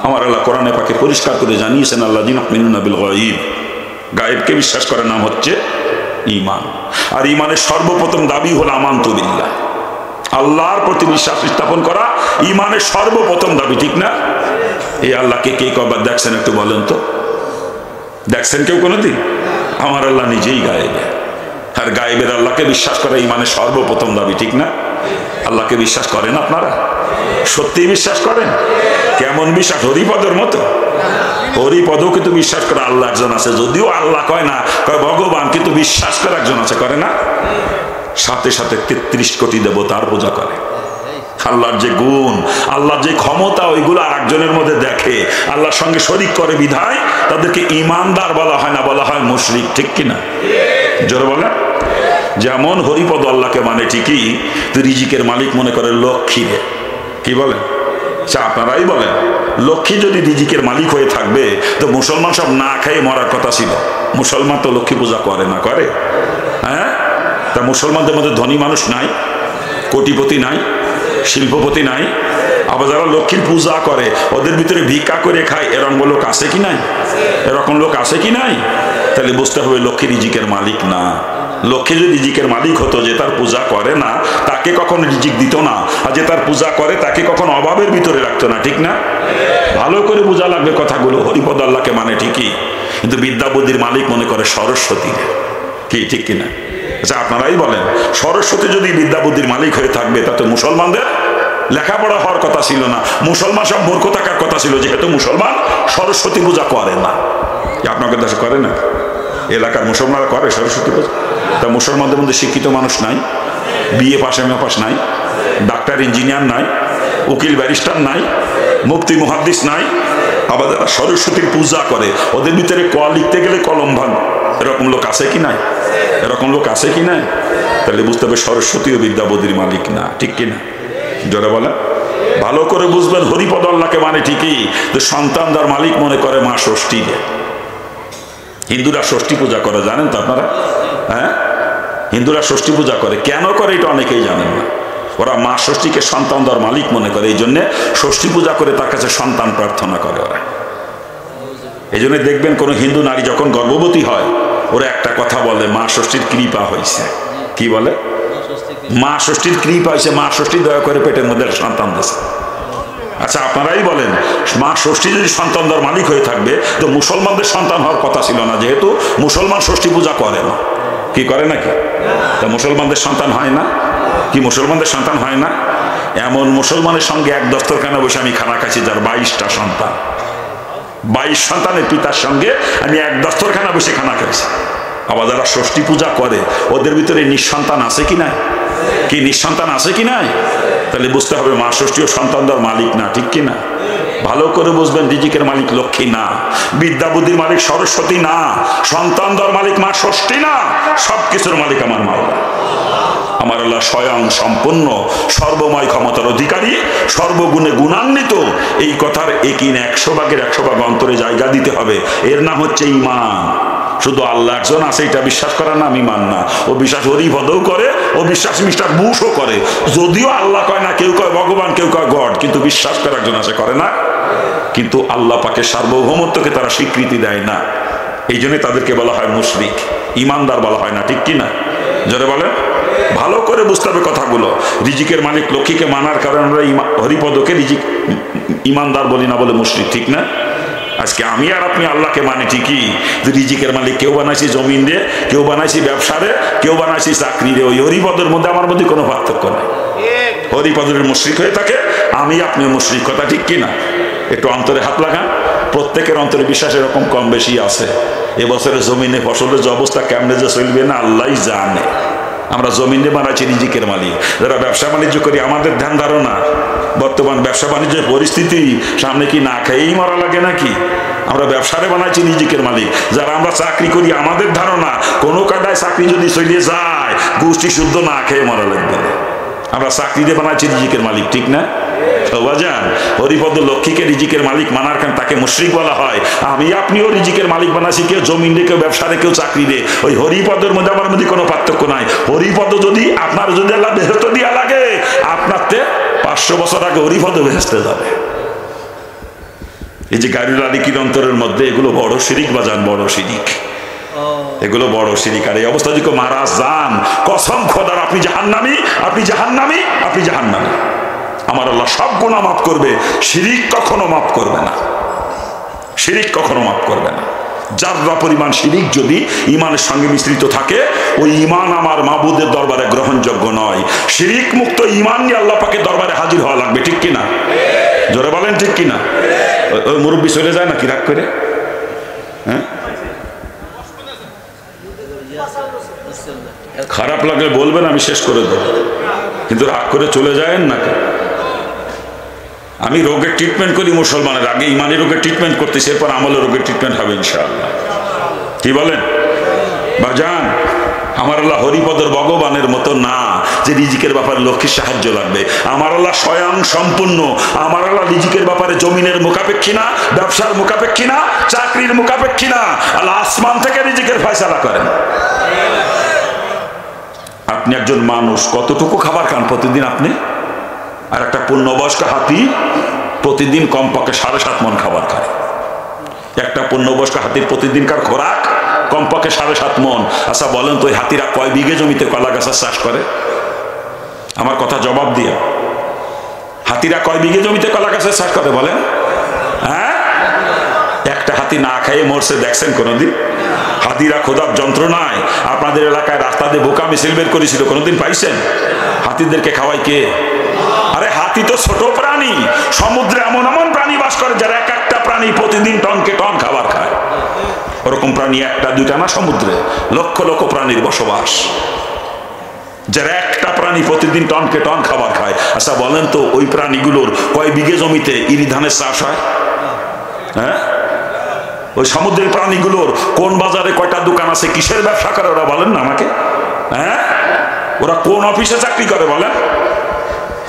আমার আল্লাহ কোরআনে পাকে পরিষ্কার করে জানিয়েছেন। আল্লাযীনা ইউমিনুনা বিল গায়ব, গায়েবকে বিশ্বাস করার নাম হচ্ছে ঈমান। আর ঈমানের সর্বপ্রথম দাবি হলো আমানতু বিল্লাহ, আল্লাহর প্রতি বিশ্বাস স্থাপন করা ঈমানের সর্বপ্রথম দাবি। ঠিক না? এই আল্লাহকে কে কবার দেখছেন একটু বলেন তো? দেখছেন কেউ কোনোদিন? আমার আল্লাহ নিজেই গায়েবে, আর গায়েবের আল্লাহকে বিশ্বাস করা ঈমানের সর্বপ্রথম দাবি। ঠিক না? আল্লাহকে বিশ্বাস করেন আপনারা? সত্যি বিশ্বাস করেন? কেমন বিশ্বাস? হরিপদের মতো? হরিপদও কিন্তু বিশ্বাস করে আল্লাহ একজন আছে, যদিও আল্লাহ কয় না, কয় ভগবান, কিন্তু বিশ্বাস করে একজন আছে, করে না? সাথে সাথে 33 কোটি দেবতার পূজা করে। আল্লাহর যে গুণ, আল্লাহর যে ক্ষমতা, ওইগুলো আর একজনের মধ্যে দেখে, আল্লাহর সঙ্গে শরীক করে বিধায় তাদেরকে ঈমানদার বলা হয় না, বলা হয় মুশরিক। ঠিক কিনা? জোরে বলে। যেমন হরিপদ আল্লাহকে মানে ঠিকই, তো রিজিকের মালিক মনে করে লক্ষ্মী রে। কি বলেন? আপনারাই বলেন, লক্ষ্মী যদি রিজিকের মালিক হয়ে থাকবে তো মুসলমান সব না খেয়ে মরার কথা ছিল। মুসলমান তো লক্ষ্মী পূজা করে না, করে? হ্যাঁ, তা মুসলমানদের মধ্যে ধনী মানুষ নাই, কোটিপতি নাই, শিল্পপতি নাই, আবার যারা লক্ষ্মীর পূজা করে ওদের ভিতরে ভিক্ষা করে খায়, এরকম লোক আছে কি নাই? এরকম লোক আছে কি নাই? তাহলে বুঝতে হবে লক্ষ্মী রিজিকের মালিক না। লক্ষ্মী যদি রিজিকের মালিক হতো, যে তার পূজা করে না তাকে কখনো রিজিক দিত না, আর যে তার পূজা করে তাকে কখনো অভাবের ভিতরে রাখতো না। ঠিক না? ভালো করে বোঝা লাগবে কথাগুলো। হরিপদ আল্লাহকে মানে ঠিকই, কিন্তু বিদ্যা বুদ্ধির মালিক মনে করে সরস্বতী। কি ঠিক কিনা? আচ্ছা আপনারাই বলেন, সরস্বতী যদি বিদ্যা বুদ্ধির মালিক হয়ে থাকবে তাতে মুসলমানদের লেখাপড়া হওয়ার কথা ছিল না, মুসলমান সব মূর্খ থাকার কথা ছিল, যেহেতু মুসলমান সরস্বতী পূজা করে না। আপনাদের দেশে করে না? এলাকার মুসলমানরা করে সরস্বতী পূজা। তা মুসলমানদের মধ্যে শিক্ষিত মানুষ নাই, বিএ পাস এমএ পাস নাই, ডাক্তার ইঞ্জিনিয়ার নাই, উকিল ব্যারিস্টার নাই, মুফতি মুহাদ্দিস নাই, আবার যারা সরস্বতীর পূজা করে ওদের ভিতরে ক লিখতে গেলে কলম ভাঙ, এরকম লোক আছে কি নাই? এরকম লোক আছে কি নাই? তাহলে বুঝতে হবে সরস্বতী ও বিদ্যা বুদ্ধির মালিক না। ঠিক কিনা? জোরে বলে। ভালো করে বুঝবেন, হরিপদ আল্লাহকে মানে ঠিকই, যে সন্তান যার মালিক মনে করে মা ষষ্ঠী। হিন্দুরা ষষ্ঠী পূজা করে, জানেন তো আপনারা? হ্যাঁ, হিন্দুরা ষষ্ঠী পূজা করে। কেন করে এটা অনেকেই জানেন না। ওরা মা ষষ্ঠীকে সন্তান দেওয়ার মালিক মনে করে, এই জন্যে ষষ্ঠী পূজা করে তার কাছে সন্তান প্রার্থনা করে ওরা। এই জন্য দেখবেন কোনো হিন্দু নারী যখন গর্ভবতী হয়, ওরা একটা কথা বলে, মা ষষ্ঠীর কৃপা হয়েছে। কি বলে? মা ষষ্ঠীর কৃপা হয়েছে, মা ষষ্ঠী দয়া করে পেটের মধ্যে সন্তান দিয়েছে। আচ্ছা আপনারাই বলেন, মা ষষ্ঠী যদি সন্তান দেওয়ার মালিক হয়ে থাকবে, তো মুসলমানদের সন্তান হওয়ার কথা ছিল না, যেহেতু মুসলমান ষষ্ঠী পূজা করে না। কি করে নাকি? তা মুসলমানদের সন্তান হয় না? কি মুসলমানদের সন্তান হয় না? এমন মুসলমানের সঙ্গে এক দস্তরখানে বসে আমি খানা খাচ্ছি যার 22টা সন্তান। 22 সন্তানের পিতার সঙ্গে আমি এক দস্তরখানা বসে খানা খাইছি। আবার যারা ষষ্ঠী পূজা করে, ওদের ভিতরে নিঃসন্তান আছে কি নাই? কি নিঃসন্তান আছে কি নাই? তাহলে বুঝতে হবে মা ষষ্ঠীও সন্তান দেওয়ার মালিক না, ঠিক কি না? ভালো করে বুঝবেন, রিজিকের মালিক লক্ষ্মী না, বিদ্যা বুদ্ধির মালিক সরস্বতী না, সন্তান দেওয়ার মালিক মা ষষ্ঠী না, সবকিছুর মালিক আমার মাওলা। আমার আল্লাহ স্বয়ং সম্পূর্ণ, সর্বময় ক্ষমতার অধিকারী, সর্বগুণে গুণান্বিত। এই কথার একিন 100 ভাগের 100 ভাগ অন্তরে জায়গা দিতে হবে। এর নাম হচ্ছে ঈমান। শুধু আল্লাহ একজন আছে এটা বিশ্বাস করার নাম ঈমান না। ও বিশ্বাস হরিপদও করে, ও বিশ্বাস মিস্টার বুশও করে। যদিও আল্লাহ কয় না, কেউ কয় ভগবান, কেউ কয় গড, কিন্তু বিশ্বাস করে একজন আছে, করে না? কিন্তু আল্লাহ পাকের সার্বভৌমত্বকে তারা স্বীকৃতি দেয় না। এই জন্য তাদেরকে বলা হয় মুশরিক, ঈমানদার বলা হয় না, ঠিক কি না? জোরে বলেন। ভালো করে বুঝতে হবে কথাগুলো। রিজিকের মালিক লক্ষ্মীকে মানার কারণে আমরা হরিপদকে রিজিক ঈমানদার বলি না, বলে মুশরিক, ঠিক না? আজকে আমি আর আপনি আল্লাহকে মানে ঠিকই, রিজিকের মালিক কেউ বানাইছি জমিন রে, কেউ বানাইছি ব্যবসারে, কেউ বানাইছি চাকরি রে। ওই হরিপদের মধ্যে আমার মধ্যে কোনো পার্থক্য নেই। হরিপদের মুশরিক হয়ে থাকে, আমি আপনি মুশরিক, কথা ঠিক কিনা? একটু অন্তরে হাত লাগান। প্রত্যেকের অন্তরে বিশ্বাস এরকম কম বেশি আছে। এবছরে জমিনে ফসলের যে অবস্থা কেমনে যে চলবে না আল্লাহই জানে। আমরা জমিনে বানাইছি রিজিকের মালিক। যারা ব্যবসা বাণিজ্য করি, আমাদের ধ্যান ধারণা বর্তমান ব্যবসা বাণিজ্যের পরিস্থিতি, সামনে কি না খেয়েই মরা লাগে নাকি? আমরা ব্যবসারে বানাইছি রিজিকের মালিক। যারা আমরা চাকরি করি, আমাদের ধারণা কোনো কাটায় চাকরি যদি চলিয়ে যায়, গোষ্ঠী শুদ্ধ না খেয়ে মরা লাগবে। আমরা চাকরিতে বানাইছি রিজিকের মালিক, ঠিক না? বাজান, হরিপদ লক্ষ্মীকে রিজিকের মালিক মানার কারণ তাকে মুশরিক বলা হয়। আমি আপনিও রিজিকের মালিক বানাইছি, কেউ জমিন রে, কেউ ব্যবসা রে, কেউ চাকরি রে। ওই হরিপদের মধ্যে আমার মধ্যে কোনো পার্থক্য নাই। হরিপদ যদি আপনার যদি আল্লাহ বেহেশত দিয়া লাগে, আপনার 500 বছর আগে হরিপদ বেহেশতে যাবে। এই যে গাড়ির আলিকির অন্তরের মধ্যে, এগুলো বড় শিরিক বাজান, বড় শিরিক, এগুলো বড় শিরিক। আর এই অবস্থা যদি মারা যান, কসম খোদার, আপনি জাহান্নামী, আপনি জাহান্নামী, আপনি জাহান্নামী। আমার আল্লাহ সব গুনাহ মাফ করবে, শিরিক কখনো মাফ করবে না, শিরিক কখনো মাফ করবে না। যাররা পরিমাণ শিরিক যদি ঈমানের সঙ্গে মিশ্রিত থাকে, ওই ঈমান আমার মাবুদের দরবারে গ্রহণযোগ্য নয়। শিরিক মুক্ত ঈমান নিয়ে আল্লাহ পাকের দরবারে হাজির হওয়া লাগবে, ঠিক কিনা? জোরে বলেন, ঠিক কিনা? ওই মুরব্বী চলে যায় নাকি রাগ করে? হ্যাঁ, খারাপ লাগলে বলবেন, আমি শেষ করে দেবো, কিন্তু রাগ করে চলে যায়েন না। আমি রোগের ট্রিটমেন্ট করি মুসলমানের, আগে ইমানি রোগের ট্রিটমেন্ট করতেছি, এরপর আমলের রোগের ট্রিটমেন্ট হবে ইনশাআল্লাহ। কি বলেন বাজান? আমার আল্লাহ হরিপদের ভগবানের মতো না যে রিজিকের ব্যাপারে লক্ষ্মীর সাহায্য লাগবে। আমার আল্লাহ স্বয়ং সম্পূর্ণ। আমার আল্লাহ রিজিকের ব্যাপারে জমিনের মুখাপেক্ষী না, ব্যবসার মুখাপেক্ষী না, চাকরির মুখাপেক্ষী না। আল্লাহ আসমান থেকে রিজিকের ফয়সালা করেন। আপনি একজন মানুষ, কতটুকু খাবার খান প্রতিদিন আপনি? আর একটা পূর্ণবয়স্ক হাতি প্রতিদিন কমপক্ষে 7.5 মণ খাবার খায়। একটা পূর্ণবয়স্ক হাতির প্রতিদিনকার খোরাক কমপক্ষে 7.5 মণ। আচ্ছা বলেন তো, ওই হাতিরা কয় বিঘে জমিতে কলা গাছের চাষ করে? আমার কথা জবাব দিয়ে, হাতিরা কয় বিঘে জমিতে কলা গাছের চাষ করে বলেন? হ্যাঁ, একটা হাতি না খেয়ে মরছে দেখছেন কোনোদিন? হাতিরা খোদার যন্ত্রণায় আপনাদের এলাকায় রাস্তা দিয়ে বোকা মিছিল বের করেছিল, কোনোদিন পাইছেন? হাতিদেরকে খাওয়াই কে? আরে হাতি তো ছোট প্রাণী, সমুদ্রে এমন এমন প্রাণী বাস করে যারা এক একটা প্রাণী প্রতিদিন টনকে টন খাবার খায়। ওরকম প্রাণী একটা দুইটা না, সমুদ্রে লক্ষ লক্ষ প্রাণীর বসবাস, যারা একটা প্রাণী প্রতিদিন টনকে টন খাবার খায়। আচ্ছা বলেন তো, ওই প্রাণীগুলোর কয় বিঘে জমিতে ইরি ধানের চাষ হয়? হ্যাঁ, ওই সমুদ্রের প্রাণীগুলোর কোন বাজারে কয়টা দোকান আছে, কিসের ব্যবসা করে ওরা বলেন না আমাকে? হ্যাঁ, ওরা কোন অফিসে চাকরি করে বলেন?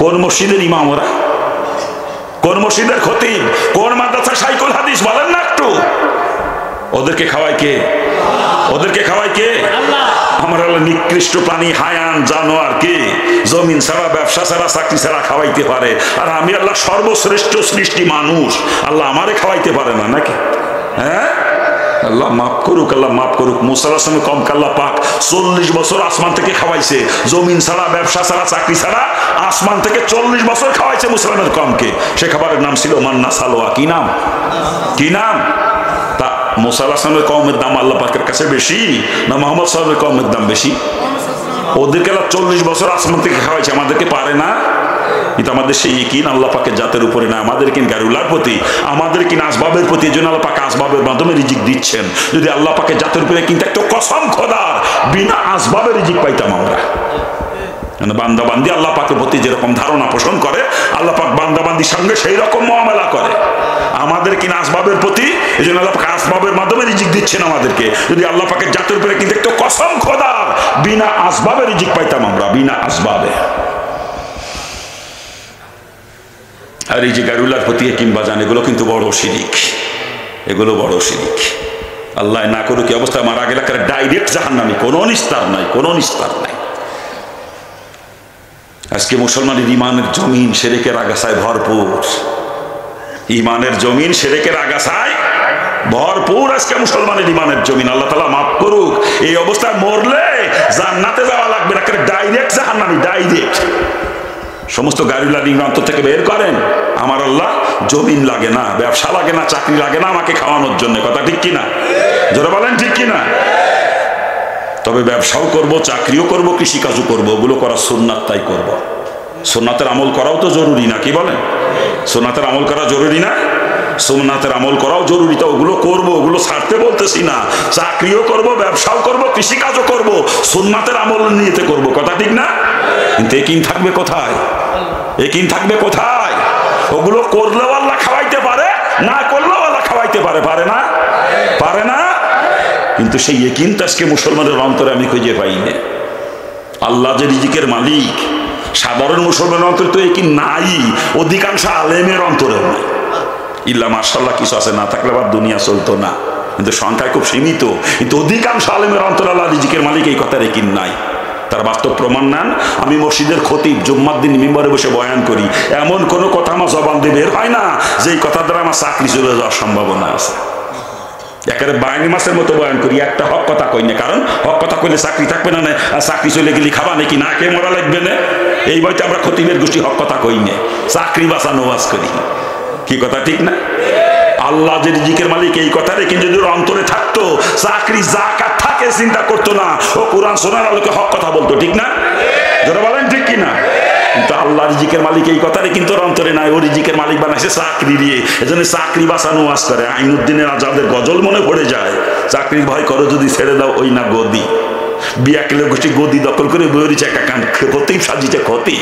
কোন মসজিদের ইমাম ওরা? কোন মসজিদের খতিব? কোন মাদ্রাসা সাইকুল হাদিস বলেন না একটু? ওদেরকে খাওয়ায় কে? ওদেরকে খাওয়ায় কে? আমার আল্লাহ নিকৃষ্ট প্রাণী, হায়ান জানোয়ার কে জমিন ছাড়া, ব্যবসা ছাড়া, চাকরি ছাড়া খাওয়াইতে পারে, আর আমি আল্লাহ সর্বশ্রেষ্ঠ সৃষ্টি মানুষ, আল্লাহ আমারে খাওয়াইতে পারে না নাকি? হ্যাঁ, আল্লাহ মাফ করুক, আল্লাহ মাফ করুক। মুসা আলাইহিস সালামের কম আল্লাহ পাক 40 বছর আসমান থেকে খাওয়াইছে, জমিন ছাড়া, ব্যবসা ছাড়া, চাকরি ছাড়া, আসমান থেকে 40 বছর খাওয়াইছে মুসলমানের কমকে। সে খাবারের নাম ছিল মান্না সালোয়া। কি নাম? কি নাম? তা মুসা আলাইহিস সালামের কওমের দাম আল্লাহ পাকের কাছে বেশি না মুহাম্মদ সাল্লাল্লাহু আলাইহি ওয়াসাল্লামের কওমের দাম বেশি? ওদেরকে আল্লাহ 40 বছর আসমান থেকে খাওয়াইছে, আমাদেরকে পারে না? কিন্তু আমাদের সেই ইকিন আল্লাহ পাকের জাতের উপরে না, আমাদের কিন গায়রুল্লাহর প্রতি, আমাদের কিন আসবাবের প্রতি। এই জন্য আল্লাহ পাক আসবাবের মাধ্যমে রিজিক দিচ্ছেন। যদি আল্লাহ পাকের জাতের উপরে কিন্তু একটা কসম খোদার, বিনা আসবাবে রিজিক পাইতাম আমরা। বান্দা বান্দি আল্লাহ পাকের প্রতি যেরকম ধারণা পোষণ করে, আল্লাহ পাক বান্দা বান্দির সঙ্গে সেই রকম মুআমালা করে। আমাদের কিনা আসবাবের প্রতি, এই জন্য আল্লাহ পাক আসবাবের মাধ্যমে রিজিক দিচ্ছেন আমাদেরকে। যদি আল্লাহ পাকের জাতের উপরে কিন্তু একটা কসম খোদার, বিনা আসবাবে রিজিক পাইতাম আমরা, বিনা আসবাবে। আর এই যে গায়রুল্লাহর প্রতি কিংবা জান, এগুলো কিন্তু বড় শিরিক, এগুলো বড় শিরিক। আল্লাহ না করুক কি অবস্থা, মারা গেলে ডাইরেক্ট জাহান্নামী, কোনো নিস্তার নাই, কোনো নিস্তার নাই। আজকে মুসলমানের ইমানের জমিন শিরকের আগাছায় ভরপুর, ইমানের জমিন শিরকের আগাছায় ভরপুর আজকে মুসলমানের ইমানের জমিন। আল্লাহ তাআলা মাফ করুক। এই অবস্থায় মরলে জান্নাতে যাওয়া লাগবে না, ডাইরেক্ট জাহান্নামী, ডাইরেক্ট। সমস্ত গায়রুল্লাহ অন্তর থেকে বের করেন। আমার আল্লাহ জমিন লাগে না, ব্যবসা লাগে না, চাকরি লাগে না আমাকে খাওয়ানোর জন্য। কথা ঠিক কিনা? জোরে বলেন ঠিক কিনা? তবে ব্যবসাও করব, চাকরিও করব, কৃষিকাজও করব, ওগুলো করা সুন্নাত, তাই করব। সুন্নাতের আমল করাও তো জরুরি না, কি বলেন? সুন্নাতের আমল করা জরুরি না? সুন্নাতের আমল করাও জরুরি, তো ওগুলো করব, ওগুলো ছাড়তে বলতেছি না। চাকরিও করব, ব্যবসাও করব, কৃষিকাজও করব, সুন্নাতের আমল নিয়েতে করব। কথা ঠিক না? কিন্তু একিন থাকবে কোথায়? একিন থাকবে কোথায়? ওগুলো করলেও আল্লাহ খাওয়াইতে পারে, না করলেও আল্লাহ খাওয়াইতে পারে, পারে না? পারে না? কিন্তু সেই একিনটা আজকে মুসলমানের অন্তরে আমি খুঁজে পাই না। আল্লাহ যে রিজিকের মালিক, সাধারণ মুসলমানের অন্তরে তো একিন নাই, অধিকাংশ আলেমের অন্তরেও নাই। ইল্লা মাশাআল্লাহ কিছু আছে, না থাকলে আবার দুনিয়া চলতো না, কিন্তু সংখ্যায় খুব সীমিত। কিন্তু অধিকাংশ আলেমের অন্তরে আল্লাহ রিজিকের মালিক এই কথার একিন নাই। তার বাস্তব প্রমাণ নেন। আমি মসজিদের খতিব, জুম্মার দিন মিম্বরে বসে বয়ান করি, এমন কোনো কথা আমার জবান দিয়ে বের হয় না যেই কথা দ্বারা আমার চাকরি চলে যাওয়ার সম্ভাবনা আছে। একেবারে বাইনি মাসের মতো বয়ান করি, একটা হক কথা কই না। কারণ হক কথা কইলে চাকরি থাকবে না, আর চাকরি চলে গেলে খাবা নাকি, না খেয়ে মরা লাগবে না। এই বইতে আমরা খতিবের গোষ্ঠী হক কথা কই না, চাকরি বাঁচানো ওয়াজ করি। কি কথা ঠিক না? আল্লাহ যে রিজিকের মালিক, এই কথাটা কিন্তু যদি অন্তরে থাকতো, চাকরি জাকাত থাকে চিন্তা করতো না, ও কোরআন শোনার আলোকে হক কথা বলতো। ঠিক না? যারা বলেন ঠিক কিনা? কিন্তু আল্লাহ রিজিকের মালিক এই কথাটা কিন্তু অন্তরে নাই। ও রিজিকের মালিক বানাইছে চাকরি দিয়ে, এজন্য চাকরি বাঁচানো ওয়াজ করে। আইনুদ্দিনের আজাদের গজল মনে পড়ে যায়, চাকরির ভয় করো যদি ছেড়ে দাও ওই না গদি। বিয়াকেলের গোষ্ঠী গদি দখল করে বইরিছে একটা কান ক্ষতি সাজিছে ক্ষতি,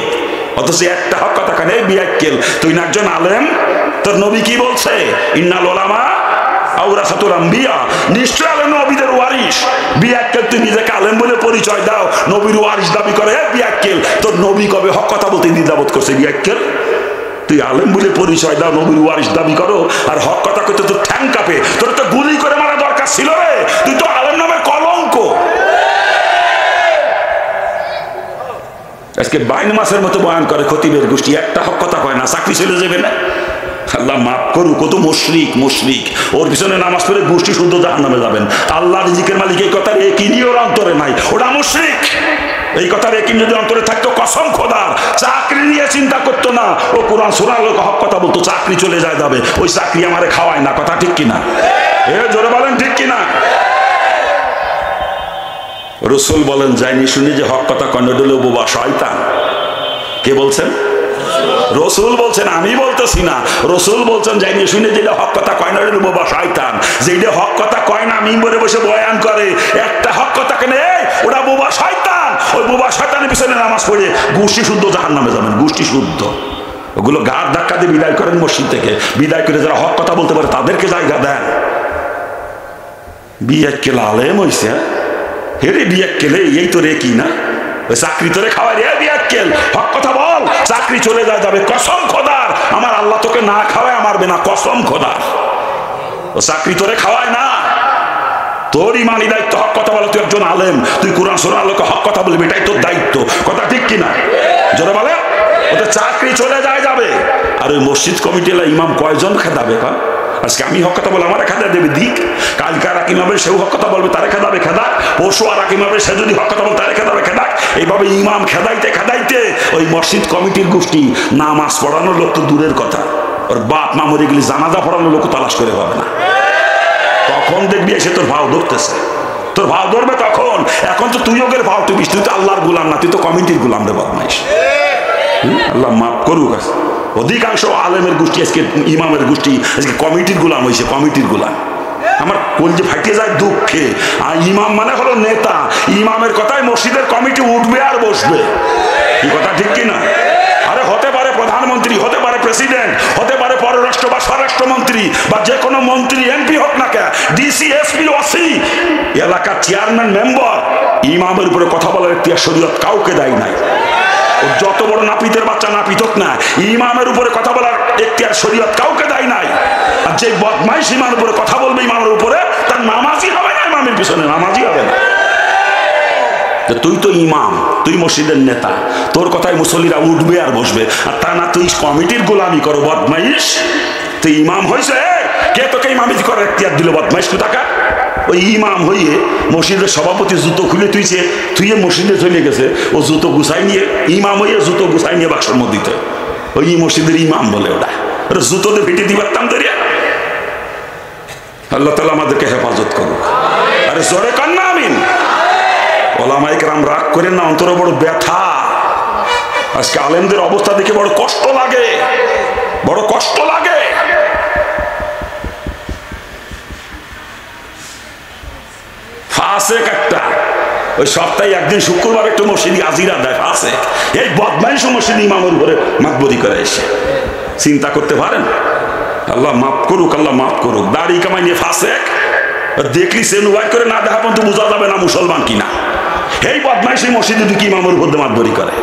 অথচ একটা হক কথা কানে। বিয়াকেল, তুই না একজন আলেম, তোর নবী কি বলছে? ইন্নাল উলামা আওরাসাতুল আম্বিয়া, নিশ্চয় আলেম নবীদের ওয়ারিস। বিয়াক্কেল, তুই নিজেকে আলেম বলে পরিচয় দাও, নবীর ওয়ারিস দাবি করে। বিয়াক্কেল, তোর নবী কবে হক কথা বলতে দ্বিধাবোধ করছে? বিয়াক্কেল, তুই আলেম বলে পরিচয় দাও, নবীর ওয়ারিস দাবি করো, আর হক কথা করতে তোর ঠ্যাং কাঁপে। তোর তো গুলি করে মারা দরকার ছিল রে, তুই তো আলেম নামের কলঙ্ক। আজকে বাইন মাসের মতো বয়ান করে খতিবের গোষ্ঠী, একটা হক কথা কয় না, চাকরি চলে যাবে না। আল্লাহ মাফ করুক, কত মুশরিক, মুশরিক। ওর পিছনে নামাজ পড়ে গোষ্ঠী শুদ্ধ জাহান্নামে যাবেন। আল্লাহ রিজিকের মালিক এই কথার একিনই ওর অন্তরে নাই, ওটা মুশরিক। এই কথার একিন যদি অন্তরে থাকতো, কসম খোদার চাকরি নিয়ে চিন্তা করতো না। ও কোরআন শোনার লোক হক কথা বলতো, চাকরি চলে যায় যাবে, ওই চাকরি আমারে খাওয়ায় না। কথা ঠিক কিনা? এ জোরে বলেন ঠিক কিনা? রসুল বলেন, যাইনি শুনি যে হক কথা কন্নডলে বোবা শয়তান। কে বলছেন? রসুল বলছেন, আমি বলতেছি না। রসুল বলছেন, যাইনি শুনে যেটা হক কথা কয় না বোবা শয়তান। যেটা হক কথা কয় না, মিম্বরে বসে বয়ান করে, একটা হক কথা কেন, ওটা বোবা শয়তান। ওই বোবা শয়তানের পিছনে নামাজ পড়ে গোষ্ঠী শুদ্ধ জাহান্নামে যাবেন, গোষ্ঠী শুদ্ধ। ওগুলো গার ধাক্কা দিয়ে বিদায় করেন মসজিদ থেকে। বিদায় করে যারা হক কথা বলতে পারে তাদেরকে জায়গা দেন। বিয়াক্কেল আলেম হইছে, হেরে বিয়াক্কেলে এই তো রে কি না, চাকরি তোরে খাওয়াই রে বিয়াক্কেল, হক কথা বল, চাকরি চলে যায় যাবে। কসম খোদার, আমার আল্লাহ তোকে না খাওয়ায় মারবে না, কসম খোদার। ও চাকরি তোরে খাওয়ায় না, তোর ইমানি দায়িত্ব হক কথা বলা, তুই একজন আলেম, তুই কোরআন সুন্নাহর আলোকে হক কথা বলবি, এটাই তোর দায়িত্ব। কথা ঠিক কিনা? জোরে বলে। ওদের চাকরি চলে যাবে। আর ওই মসজিদ কমিটি ইমাম কয়জন খেদাবে? আজকে আমি হক কথা বলে আমার খেদা দেবে দিক, কালকে আর আকিম হবে সেও হক কথা বলবে, তারে খেদাবে খেদা, পরশু আর আকিম হবে সে যদি হক কথা বলে তারে খেদাবে খেদা। এইভাবে ইমাম খেদাইতে খেদাইতে ওই মসজিদ কমিটির গোষ্ঠী নামাজ পড়ানোর লোক তো দূরের কথা, ওর বাপ মা মরে গেলে জানাজা পড়ানোর লোক তালাশ করে পাবে না। তখন দেখবি এসে তোর ভাও ধরতেছে, তোর ভাও ধরবে তখন। এখন তো তুই ওকে ভাও তুই তুই তো আল্লাহর গোলাম না, তুই তো কমিটির গোলাম রে বদমাইশ। আল্লাহ মাফ করুক। অধিকাংশ আলেমের গোষ্ঠী আজকে, ইমামের গোষ্ঠী আজকে কমিটির গোলাম হয়েছে, কমিটির গোলাম। আমার কলজে ফাটিয়ে যায় দুঃখে। আর ইমাম মানে হলো নেতা, ইমামের কথায় মসজিদের কমিটি উঠবে আর বসবে। কি কথা ঠিক কিনা? আরে হতে পারে প্রধানমন্ত্রী, হতে পারে প্রেসিডেন্ট, হতে পারে পররাষ্ট্র বা স্বরাষ্ট্রমন্ত্রী বা যে কোনো মন্ত্রী, এমপি হোক না কেন, ডিসি, এসপি, ওসি, এলাকার চেয়ারম্যান, মেম্বার, ইমামের উপরে কথা বলার ইখতিয়ার শরীয়ত কাউকে দেয় নাই। যত বড় নাপিতের বাচ্চা নাপিত হোক না, ইমামের উপরে কথা বলার ইখতিয়ার শরীয়ত কাউকে দেয় নাই। আর যে বদমাইশ ইমামের উপরে কথা বলবে, ইমামের উপরে, তার নামাজই হবে না, ইমামের পিছনে নামাজই হবে না। তুই তো ইমাম, তুই মসজিদের নেতা, তোর কথায় মুসল্লিরা উঠবে আর বসবে। আর তা না তুই কমিটির গোলামি করো বদমাইশ। তুই ইমাম হয়েছে, কে তোকে ইমামিতি করার ইখতিয়ার দিল বদমাইশ টাকা? ওই ইমাম হইয়ে মসজিদের সভাপতি জুতো খুলে তুইছে, তুই মসজিদে চলে গেছে, ও জুতো গুছাই নিয়ে, ইমাম হইয়ে জুতো গুছাই নিয়ে বাক্সর মধ্যে দিতে, ওই মসজিদের ইমাম বলে ওটা। ওটা জুতোতে ফেটে দিবারতাম ধরিয়া। আল্লাহ তাআলা আমাদেরকে হেফাজত করুক। আরে জোরে কান না আমিন। ওলামায়ে কেরাম রাগ করেন না, অন্তরে বড় ব্যথা। আজকে আলেমদের অবস্থা দেখে বড় কষ্ট লাগে, বড় কষ্ট লাগে। ফাসেক একটা, ওই সপ্তাহে একদিন শুক্রবার একটু মসজিদে আজিরা দেয়, ফাসেক। এই বদমাইশ মসজিদ ইমামের উপরে মাতবরি করে এসে, চিন্তা করতে পারেন? আল্লাহ মাফ করুক, আল্লাহ মাফ করুক। দাড়ি কামাই নিয়ে ফাসেক, দেখলি সে নুবাই করে না দেখা পর্যন্ত বোঝা যাবে না মুসলমান কিনা। এই বদমাইশ মসজিদে কি ইমামের উপর মাতবরি করে।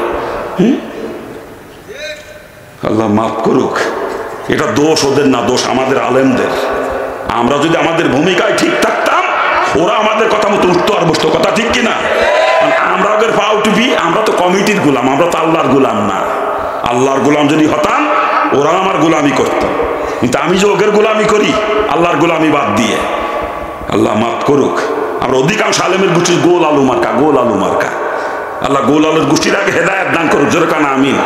আল্লাহ মাফ করুক। এটা দোষ ওদের না, দোষ আমাদের আলেমদের। আমরা যদি আমাদের ভূমিকায় ঠিক থাকতাম, ওরা আমাদের কথা মতো উঠতো আর বসতো। কথা ঠিক কিনা? আমরা ওদের পা উঠবি, আমরা তো কমিটির গোলাম, আমরা তো আল্লাহর গোলাম না। আল্লাহর গোলাম যদি হতাম, ওরা আমার গোলামি করত। কিন্তু আমি যে ওদের গোলামি করি আল্লাহর গোলামি বাদ দিয়ে। আল্লাহ মাফ করুক। আমরা অধিকাংশ আলেমের গোষ্ঠীর গোল আলু মার্কা, গোল আলু মার্কা। আল্লাহ গোল আলুর গোষ্ঠীর আগে হেদায়েত দান করুক। জোরে কানা আমিন।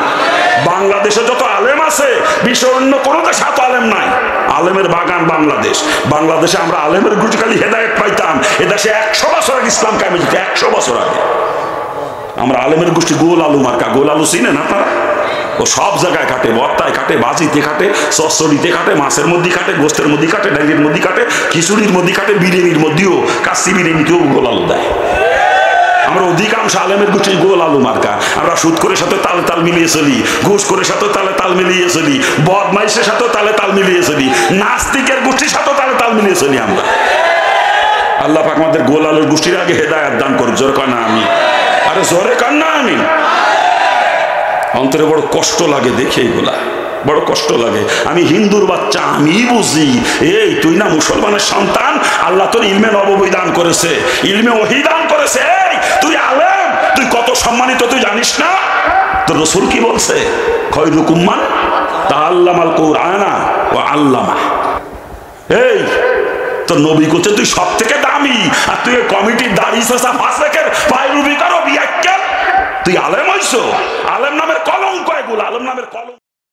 বাংলাদেশে যত আলেম আছে, বিশ্বের অন্য কোনো দেশে এত আলেম নাই। আলেমের বাগান বাংলাদেশ। বাংলাদেশে আমরা আলেমের গোষ্ঠী খালি হেদায়েত পাইতাম, এদেশে 100 বছর আগে ইসলাম কায়েম হয়েছে, 100 বছর আগে। আমরা আলেমের গোষ্ঠী গোল আলু মার্কা। গোল আলু চিনেন আপনারা? ও সব জায়গায় কাটে, বর্তায় কাটে, বাজিতে কাটে, চচ্চড়িতে কাটে, মাছের মধ্যে কাটে, গোস্তের মধ্যে কাটে, ডাইলের মধ্যে কাটে, খিচুড়ির মধ্যে কাটে, বিরিয়ানির মধ্যেও, কাচ্চি বিরিয়ানিতেও গোল আলু দেয়। আমরা অধিকাংশ আলেমের গোষ্ঠী গোল আলু মার্কা। আমরা সুদ করে সাথে তালে তাল মিলিয়ে চলি, ঘুষ করে সাথে তালে তাল মিলিয়ে চলি, বদমাইশের সাথে তালে তাল মিলিয়ে চলি, নাস্তিকের গোষ্ঠীর সাথে তালে তাল মিলিয়ে চলি আমরা। আল্লাহ পাক আমাদের গোল আলুর গোষ্ঠীর আগে হেদায়েত দান করুক। জোরে কান না আমি। আরে জোরে কান না আমি। অন্তরে বড় কষ্ট লাগে দেখে, এগুলা বড় কষ্ট লাগে। আমি হিন্দুর বাচ্চা, আমি বুঝি। এই তুই না মুসলমানের সন্তান, আল্লাহ তোর ইলমে নববী দান করেছে, ইলমে ওহী দান করেছে। এই তুই আলেম, তুই কত সম্মানিত তুই জানিস না? তোর রাসূল কি বলছে? খায়রুকুম মান তাআল্লামাল কুরআনা ওয়া আল্লামা। এই তোর নবী কোচে তুই সব থেকে দামি, আর তুই কমিটির দাড়ি শেষা ফাসেকের পায়রুবি করো বিয়াক্কেল। তুই আলেম হইছো? আলেম নামের কলঙ্ক, এগুলো আলেম নামের কলঙ্ক।